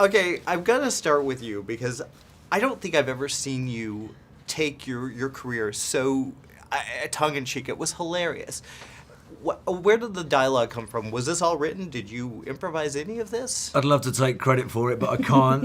Okay, I'm gonna start with you because I don't think I've ever seen you take your career so tongue-in-cheek. It was hilarious. Where did the dialogue come from? Was this all written? Did you improvise any of this? I'd love to take credit for it, but I can't.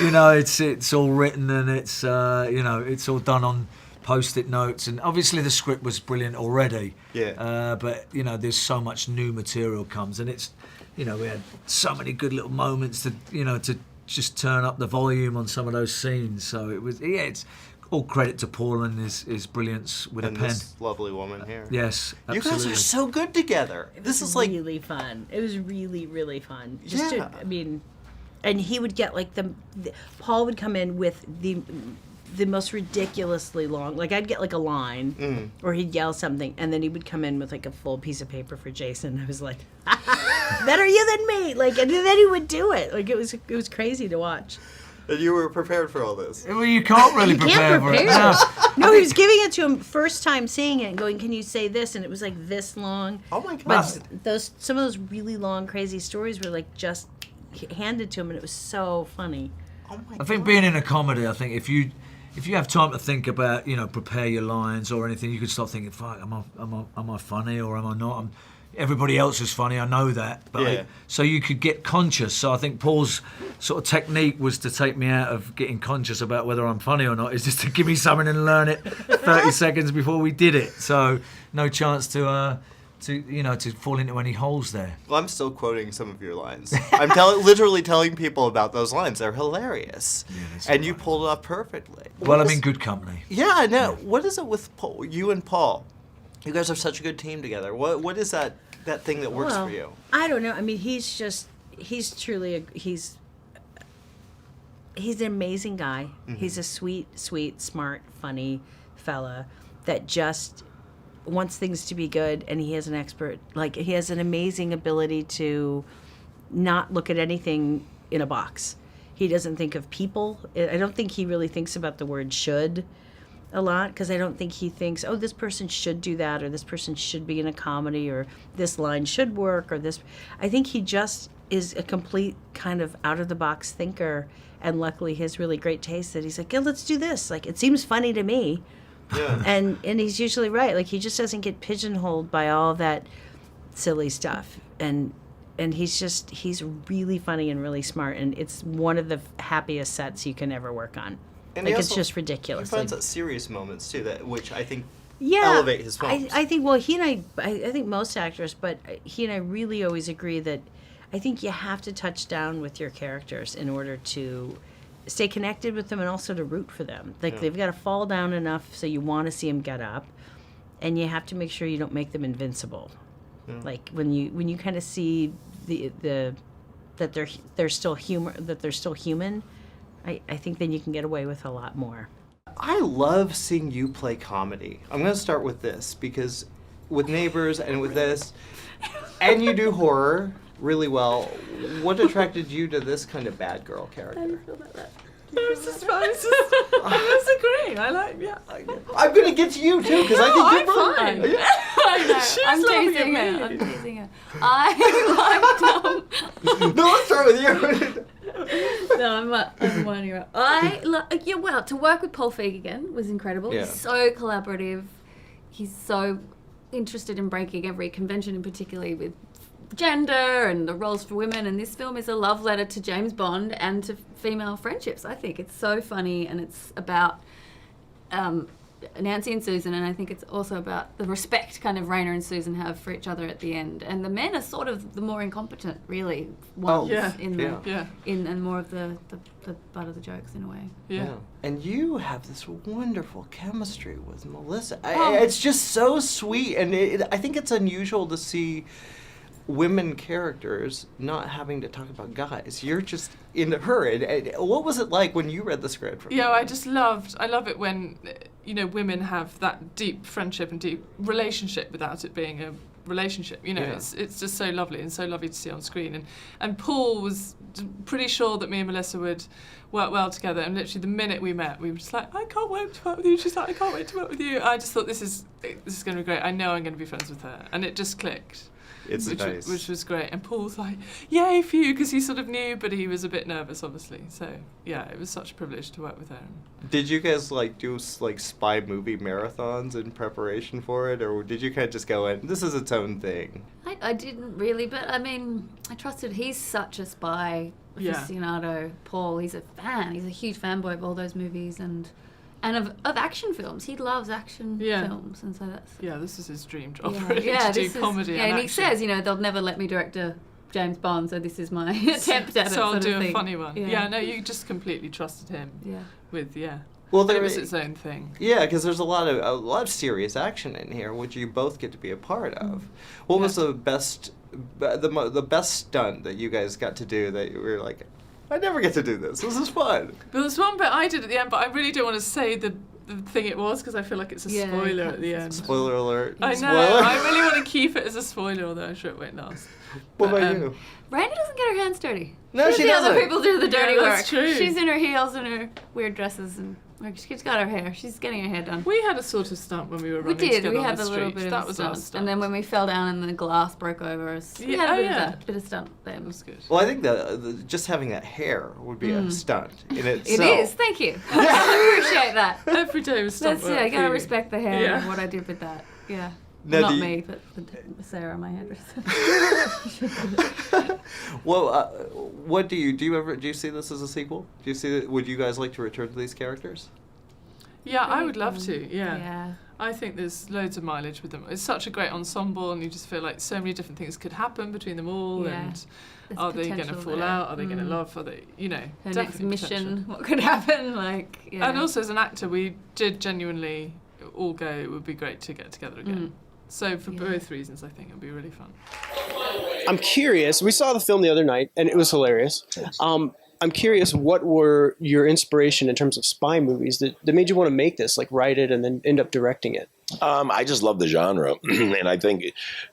You know, it's all written and it's you know, it's all done on Post-it notes, and obviously the script was brilliant already. Yeah. But you know, there's so much new material comes, and it's, you know, we had so many good little moments to, you know, to just turn up the volume on some of those scenes. So it was, yeah, it's all credit to Paul and his brilliance with And a pen. this lovely woman here. Yes, absolutely. You guys are so good together. This is like really fun. It was really, really fun. Just Yeah. I mean, and he would get like Paul would come in with the most ridiculously long, like I'd get like a line or he'd yell something and then he would come in with like a full piece of paper for Jason. I was like, better you than me. Like, and then he would do it. Like it was crazy to watch. And you were prepared for all this. Well, you can't really prepare for it. No. No, he was giving it to him first time seeing it and going, can you say this? And it was like this long. Oh my God. But some of those really long, crazy stories were like just handed to him and it was so funny. Oh my I think being in a comedy, I think if you have time to think about, you know, prepare your lines or anything, you could start thinking, fuck, am I funny or am I not? Everybody else is funny, I know that. But Yeah. so you could get conscious. So I think Paul's sort of technique was to take me out of getting conscious about whether I'm funny or not, is just to give me something and learn it 30 seconds before we did it. So no chance to fall into any holes there. Well, I'm still quoting some of your lines. I'm literally telling people about those lines. They're hilarious. Yeah, and you pulled it off perfectly. Well, I'm in good company. Yeah, no. What is it with Paul, you and Paul? You guys are such a good team together. What is that thing that works for you? I don't know. I mean, he's truly he's an amazing guy. Mm-hmm. He's a sweet, smart, funny fella that just wants things to be good, and he has an amazing ability to not look at anything in a box. He doesn't think of people. I don't think he really thinks about the word should a lot, because I don't think he thinks, oh, this person should do that, or this person should be in a comedy, or this line should work, or this. I think he just is a complete kind of out-of-the-box thinker, and luckily he has really great taste that he's like, yeah, let's do this. Like, it seems funny to me. Yeah. And he's usually right. Like, he just doesn't get pigeonholed by all that silly stuff. And he's really funny and really smart, and it's one of the happiest sets you can ever work on. And like, he it's also- just ridiculous. He finds Like, that serious moments too, which I think yeah, elevate his films. I think, well, he and I think most actors, but he and I really always agree that I think you have to touch down with your characters in order to stay connected with them and also to root for them. Like, they've got to fall down enough so you want to see them get up, and you have to make sure you don't make them invincible. Yeah. Like, when you kind of see that they're still human, I think then you can get away with a lot more. I love seeing you play comedy. I'm going to start with this, because with Neighbors and with this, and you do horror really well. What attracted you to this kind of bad girl character? I was just agreeing. I like, yeah. I'm going to get to you too, because I think you're fine. brilliant. Yeah. I know. She's I'm laughing teasing at her. me. I'm teasing her. I liked No, let's start with you. No, I'm winding her up. Well, to work with Paul Feig again was incredible. Yeah. He's so collaborative. He's so interested in breaking every convention, and particularly with gender and the roles for women. And this film is a love letter to James Bond and to female friendships. I think it's so funny, and it's about Nancy and Susan, and I think it's also about the respect kind of Raina and Susan have for each other at the end. And the men are sort of the more incompetent, really, ones Yeah. and more of the butt of the jokes in a way. Yeah. And you have this wonderful chemistry with Melissa. Oh. It's just so sweet, and I think it's unusual to see women characters not having to talk about guys. You're just into her. And what was it like when you read the script? Yeah, I love it when, you know, women have that deep friendship and deep relationship without it being a relationship. You know, Yeah. it's just so lovely and so lovely to see on screen. And Paul was pretty sure that me and Melissa would work well together. And literally the minute we met, we were just like, I can't wait to work with you. She's like, I can't wait to work with you. I just thought this is going to be great. I know I'm going to be friends with her, and it just clicked. It's nice. Which was great. And Paul's like, yay for you, because he sort of knew, but he was a bit nervous, obviously. So, yeah, it was such a privilege to work with her. Did you guys like do like spy movie marathons in preparation for it, or did you kind of just go in, this is its own thing? I didn't really, but I mean, I trusted. He's such a spy aficionado, Paul. He's a fan. He's a huge fanboy of all those movies and of action films. He loves action films, and so that's... Yeah, this is his dream job, Yeah, really, to do comedy and and action. he says, they'll never let me direct a James Bond, so this is my attempt at it. So I'll sort do of a thing. funny one. Yeah. Yeah, no, you just completely trusted him. Yeah. With, Well, but there it was its own thing. Yeah, because there's a lot of serious action in here, which you both get to be a part of. What was the best stunt that you guys got to do that you were like, I never get to do this. This is fun. But there's one bit I did at the end, but I really don't want to say the thing it was because I feel like it's a spoiler at the end. Spoiler alert. I know. Spoiler. I really want to keep it as a spoiler, although I'm sure it won't last. What But, about you? Randy doesn't get her hands dirty. No, she The other doesn't. people do the dirty Yeah, work. that's true. She's in her heels and her weird dresses, and she's got her hair. She's getting her hair done. We had a sort of stunt when we were We running did. together We on had the a little street. bit of That a was our stunt. stunt. And then when we fell down and the glass broke over us, we Yeah, had a oh, bit yeah. of that, bit of stunt there. That was good. Well, I think the just having that hair would be a stunt in It itself. is. Thank you. I appreciate that. Every day was stunt That's work you for gotta you. respect the hair Yeah. and what I did with that. Yeah. Now, Not do you- me, but Sarah, my hairdresser. Well, what do you see this as a sequel? Do you see would you guys like to return to these characters? Yeah, I would love to. Yeah. Yeah. I think there's loads of mileage with them. It's such a great ensemble, and you just feel like so many different things could happen between them all. Yeah. And There's are they going to potential fall there. out? Are they going to love? Are they, Her next definitely mission, potential. what could happen? And also, as an actor, we did genuinely all go, it would be great to get together again. So for both reasons, I think it would be really fun. I'm curious. We saw the film the other night, and it was hilarious. I'm curious, what were your inspiration in terms of spy movies that made you want to make this, like write it and then end up directing it? I just love the genre, and I think,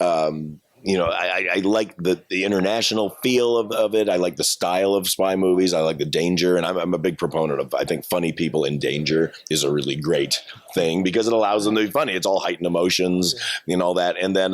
I like the international feel of it. I like the style of spy movies. I like the danger, and I'm a big proponent of, I think funny people in danger is a really great thing because it allows them to be funny. It's all heightened emotions and all that. And then,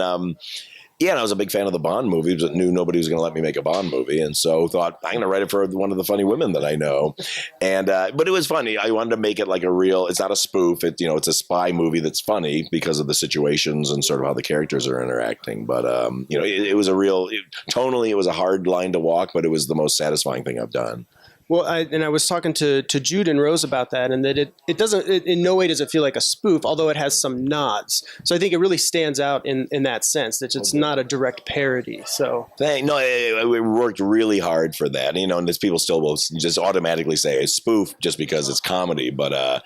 and I was a big fan of the Bond movies, but knew nobody was going to let me make a Bond movie, and so thought I'm going to write it for one of the funny women that I know. And but it was funny. I wanted to make it like a real. It's not a spoof. It's a spy movie that's funny because of the situations and sort of how the characters are interacting. But it was a real. Tonally, it was a hard line to walk, but it was the most satisfying thing I've done. Well, I was talking to Jude and Rose about that, and that it doesn't, in no way does it feel like a spoof, although it has some nods. So I think it really stands out in that sense, that it's not a direct parody. So we worked really hard for that, and there's people still will just automatically say it's spoof just because it's comedy, but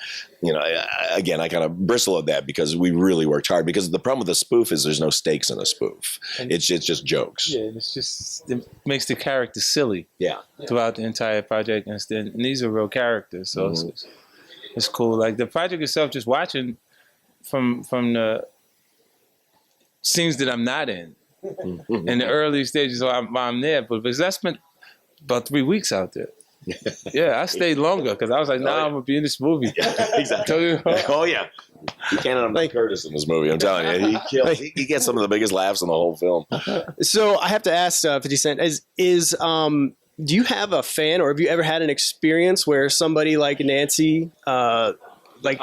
again, I kind of bristle at that because we really worked hard. Because the problem with a spoof is there's no stakes in a spoof. It's just jokes. Yeah, it makes the character silly. Yeah. Throughout the entire project, and these are real characters, so it's cool. Like the project itself, just watching from the scenes that I'm not in the early stages while I'm there, but because I spent about 3 weeks out there. Yeah, I stayed longer because I was like, I'm gonna be in this movie. Yeah, exactly. Oh yeah, you can't have Curtis in this movie. I'm telling you, he gets some of the biggest laughs in the whole film. So I have to ask 50 Cent, do you have a fan, or have you ever had an experience where somebody like Nancy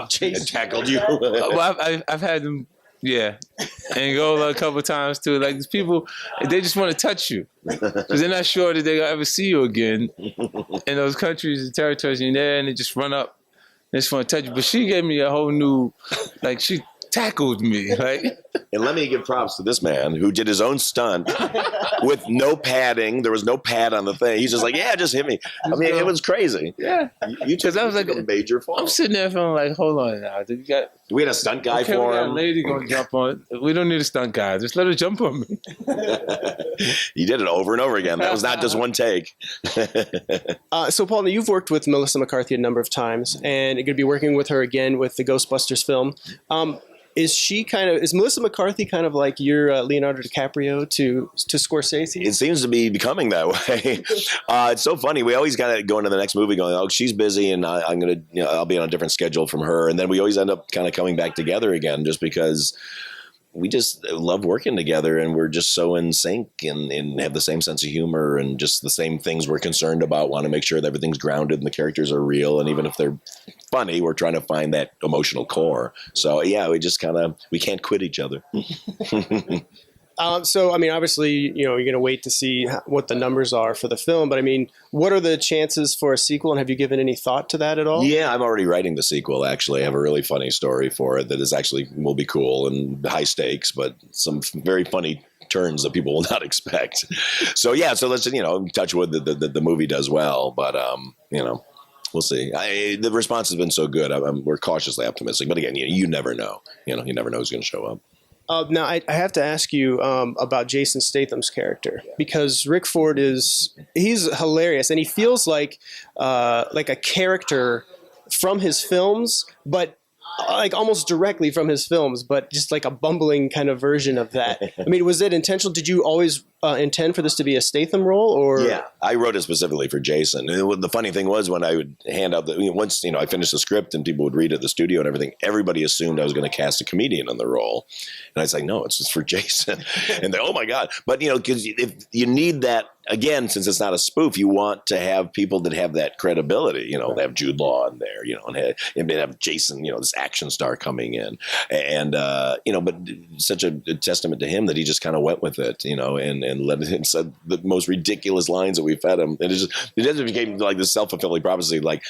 chased tackled you? Well, I've had them, and go a couple times too. Like these people, they just want to touch you because they're not sure that they're gonna ever see you again in those countries and territories. You're there, and they just run up, they just want to touch you. But she gave me a whole new, she tackled me, And let me give props to this man who did his own stunt with no padding. There was no pad on the thing. He's just like, just hit me. I mean, it was crazy. Yeah. Because I was like a major fall. I'm sitting there feeling like, hold on now. We had a stunt guy we for got him. a lady going to jump on. We don't need a stunt guy. Just let her jump on me. He did it over and over again. That was not just one take. So, Paul, you've worked with Melissa McCarthy a number of times, and you're going to be working with her again with the Ghostbusters film. Is Melissa McCarthy kind of like your Leonardo DiCaprio to Scorsese? It seems to be becoming that way. It's so funny. We always got to go into the next movie going, oh, she's busy, and I'm going to, I'll be on a different schedule from her. And then we always end up kind of coming back together again just because we just love working together, and we're just so in sync and have the same sense of humor and just the same things we're concerned about. Want to make sure that everything's grounded and the characters are real, and even if they're funny, we're trying to find that emotional core. So yeah, we can't quit each other. So, I mean, obviously, you know, you're going to wait to see what the numbers are for the film. But I mean, what are the chances for a sequel? And have you given any thought to that at all? Yeah, I'm already writing the sequel. Actually, I have a really funny story for it that is actually will be cool and high stakes, but some very funny turns that people will not expect. So yeah, so let's, you know, touch wood that the movie does well. But you know, we'll see. The response has been so good. We're cautiously optimistic. But again, you never know. You know, you never know who's going to show up. Now, I have to ask you about Jason Statham's character, because Rick Ford he's hilarious, and he feels like a character from his films, but like almost directly from his films, but just like a bumbling kind of version of that. I mean, was it intentional? Did you always intend for this to be a Statham role, or? Yeah, I wrote it specifically for Jason. And the funny thing was, when I would hand out once, you know, I finished the script and people would read it at the studio and everything, everybody assumed I was going to cast a comedian on the role. And I was like, no, it's just for Jason. And they, oh my God. But, you know, because if you need that, again, since it's not a spoof, you want to have people that have that credibility, you know, they have Jude Law in there, you know, and have Jason, you know, this action star coming in. And, you know, but such a testament to him that he just kind of went with it, you know, and let him said the most ridiculous lines that we fed him. And it just became like this self-fulfilling prophecy, like,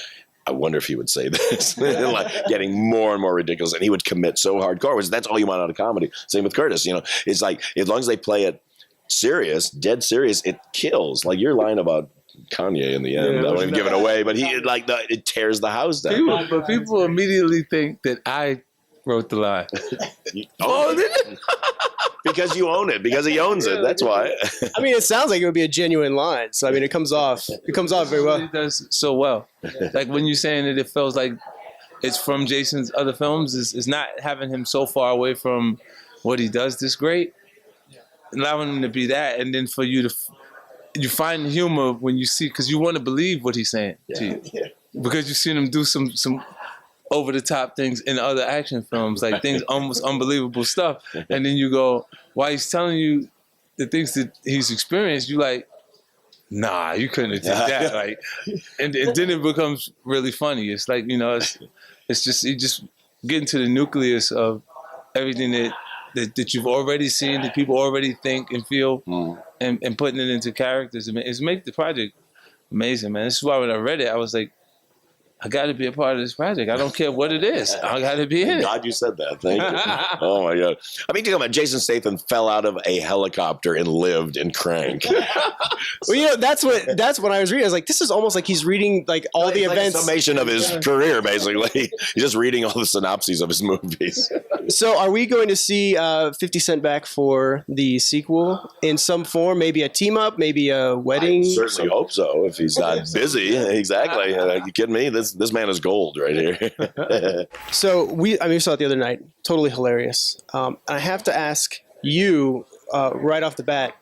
I wonder if he would say this, like getting more and more ridiculous. And he would commit so hardcore, which that's all you want out of comedy. Same with Curtis, you know, it's like, as long as they play it serious, dead serious, it kills. Like your line about Kanye in the end, I won't even give it away, but it tears the house down. People immediately think that I wrote the line. Because you own it, because he owns it. That's why. I mean, it sounds like it would be a genuine line. So I mean, it comes off very well. It does so well. Like when you're saying that it feels like it's from Jason's other films, is not having him so far away from what he does this great, allowing him to be that, and then for you to you find humor when you see, because you want to believe what he's saying to you, because you've seen him do some over the top things in other action films, like things almost unbelievable stuff, and then you go, while he's telling you the things that he's experienced, you like, nah, you couldn't have did that, like, and then it becomes really funny. It's like, you know, it's just you just get into the nucleus of everything that you've already seen, that people already think and feel, and putting it into characters. It's make the project amazing, man. This is why when I read it, I was like, I got to be a part of this project. I don't care what it is. I got to be in it. God, you said that. Thank you. Oh my God. I mean, about Jason Statham fell out of a helicopter and lived in Crank. Well, you know, that's what I was reading. I was like, this is almost like he's reading like all the events. Like a summation of his career, basically. He's just reading all the synopses of his movies. So, are we going to see 50 Cent back for the sequel in some form? Maybe a team up, maybe a wedding. I certainly hope so. If he's not busy, exactly. You kidding me? This man is gold right here. So we saw it the other night. Totally hilarious. And I have to ask you right off the bat,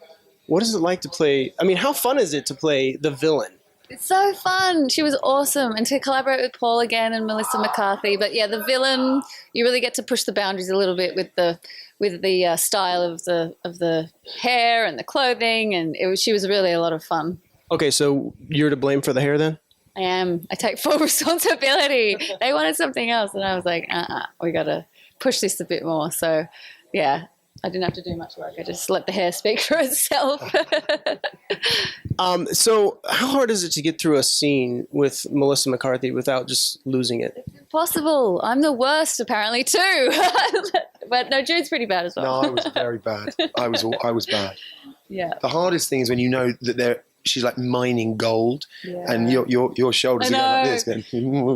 what is it like to play? I mean, how fun is it to play the villain? It's so fun. She was awesome. And to collaborate with Paul again and Melissa McCarthy. But yeah, the villain, you really get to push the boundaries a little bit with the style of the hair and the clothing. And she was really a lot of fun. Okay, so you're to blame for the hair then? I am. I take full responsibility. They wanted something else. And I was like, we got to push this a bit more. So yeah, I didn't have to do much work. I just let the hair speak for itself. So how hard is it to get through a scene with Melissa McCarthy without just losing it? It's impossible. I'm the worst apparently too. But no, Jude's pretty bad as well. No, I was very bad. I was bad. Yeah. The hardest thing is when you know that she's like mining gold, and your shoulders are going like this. Going,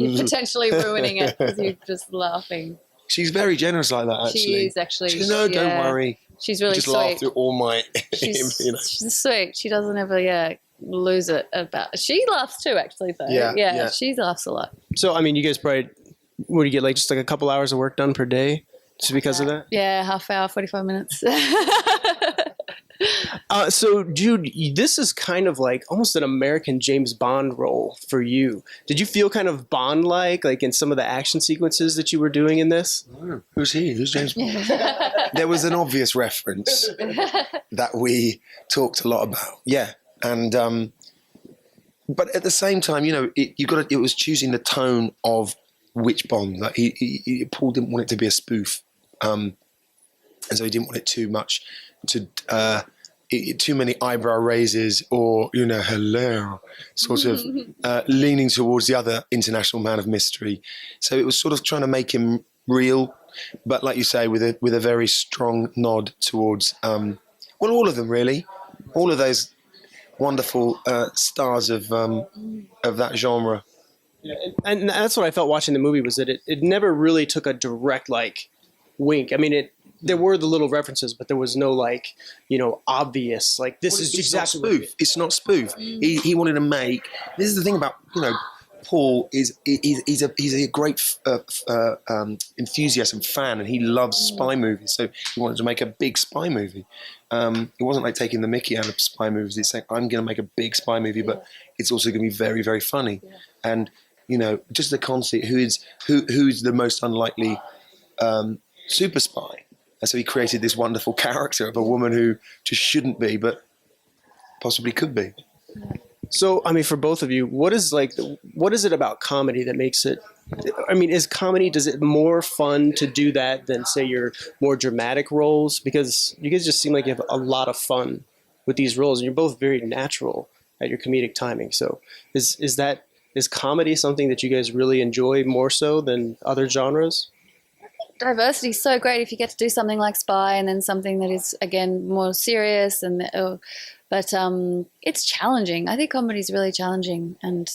you're potentially ruining it because you're just laughing. She's very generous like that, actually. She is, actually. She goes, no, don't worry. She's really just sweet. laugh through all my... She's sweet. She doesn't ever, lose it about... She laughs too, actually, though. Yeah, she laughs a lot. So, I mean, you guys probably... What do you get, like just like a couple hours of work done per day just because of that? Yeah, half hour, 45 minutes. So, Jude, this is kind of like almost an American James Bond role for you. Did you feel kind of Bond-like, like in some of the action sequences that you were doing in this? Oh, who's he? Who's James Bond? There was an obvious reference that we talked a lot about. Yeah, and but at the same time, you know, it was choosing the tone of which Bond. Like Paul didn't want it to be a spoof, and so he didn't want it too much to. Too many eyebrow raises or, you know, hello, sort of leaning towards the other international man of mystery. So it was sort of trying to make him real, but like you say, with a very strong nod towards, well, all of them really, all of those wonderful stars of that genre. Yeah, and that's what I felt watching the movie, was that it never really took a direct, like, wink. I mean, there were the little references, but there was no, like, you know, obvious, like, this is exactly not spoof. It's not spoof. He wanted to make. This is the thing about, you know, Paul is he's a great enthusiast and fan, and he loves spy movies. So he wanted to make a big spy movie. It wasn't like taking the mickey out of spy movies. It's like, I'm going to make a big spy movie, but it's also going to be very, very funny. And, you know, just the concept, who's the most unlikely super spy. And so he created this wonderful character of a woman who just shouldn't be, but possibly could be. So, I mean, for both of you, what is it about comedy that makes it, I mean, does it more fun to do that than, say, your more dramatic roles? Because you guys just seem like you have a lot of fun with these roles, and you're both very natural at your comedic timing. So is comedy something that you guys really enjoy more so than other genres? Diversity is so great if you get to do something like Spy and then something that is, again, more serious. But it's challenging. I think comedy is really challenging, and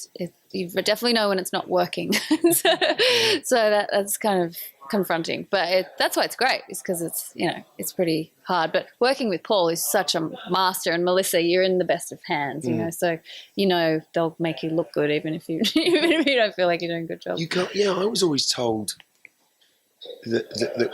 you definitely know when it's not working. so that's kind of confronting. But that's why it's great, is because it's pretty hard. But working with Paul is such a master, and Melissa, you're in the best of hands, you know. So they'll make you look good even if you don't feel like you're doing a good job. I was always told that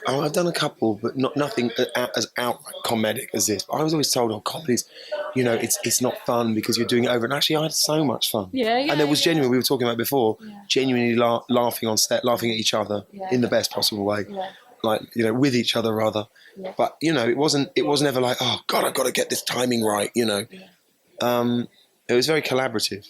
I've done a couple, but nothing as outright comedic as this. But I was always told, comedy's, you know, it's not fun because you're doing it over. And actually, I had so much fun. And there was genuine. We were talking about before, genuinely laughing on set, laughing at each other in the best possible way, like, you know, with each other rather. But you know, it wasn't ever like, oh God, I've got to get this timing right. You know, it was very collaborative.